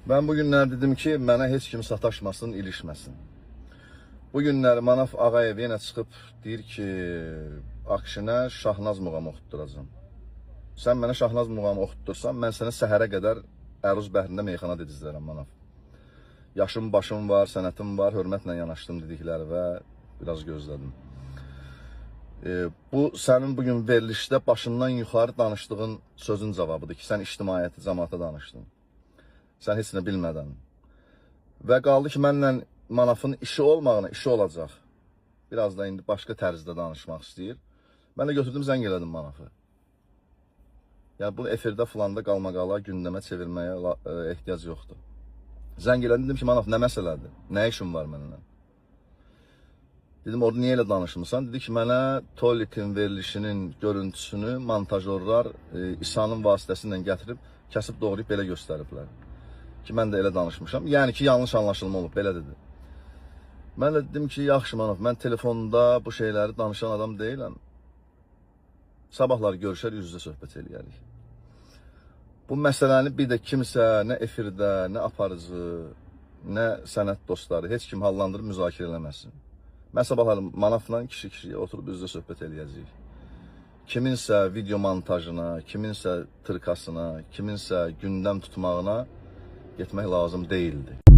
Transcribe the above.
Ben bugünler dedim ki, mənə heç kim sataşmasın, ilişməsin. Bugünlər Manaf Ağayev yenə çıxıb deyir ki, Akşinə Şahnaz muğamı oxutturacam. Sən mənə Şahnaz muğamı oxuttursan, mən sənə səhərə qədər Əruz bəhrində meyxana dedizlərəm Manaf. Yaşım, başım var, sənətim var, hörmətlə yanaşdım dedikləri və biraz gözlədim. Bu sənin bugün verilişdə başından yuxarı danışdığın sözün cavabıdır ki, sən ictimaiyyəti, cəmaata danışdın. Sən heç nə bilmədən. Və qaldı ki, mənlə Manafın işi olmağına işi olacaq. Biraz da indi başqa tərzdə danışmaq istəyir. Mən də götürdüm, zəng elədim Manafı. Yəni, bu efirdə filanda qalmaqala, gündəmə çevirməyə ehtiyac yoxdur. Zəng elədim, dedim ki, Manaf, nə məsələdir? Nə işin var mənimlə? Dedim, orada niyə elə danışmısan? Dedi ki, mənə Tolikin verilişinin görüntüsünü montajörlər İsa'nın vasitəsilə gətirib, kəsib doğrayıb belə göstəriblər. Ki, mən də elə danışmışam. Yəni ki, yanlış anlaşılma olub, belə dedi. Mən də dedim ki, yaxşı Manaf, mən telefonda bu şeyləri danışan adam deyiləm. Sabahlar görüşər, yüz-yüzə söhbət eləyərik. Bu məsələni bir də kimsə, nə efirdə, nə aparıcı, nə sənət dostları, heç kim hallandırıb müzakirə eləməsin. Mən sabahlar Manafla kişi-kişiyə oturub yüz-yüzə söhbət eləyəcəyik. Kiminsə video montajına, kiminsə tırkasına, kiminsə gündəm tutmağına getmək lazım deyildi.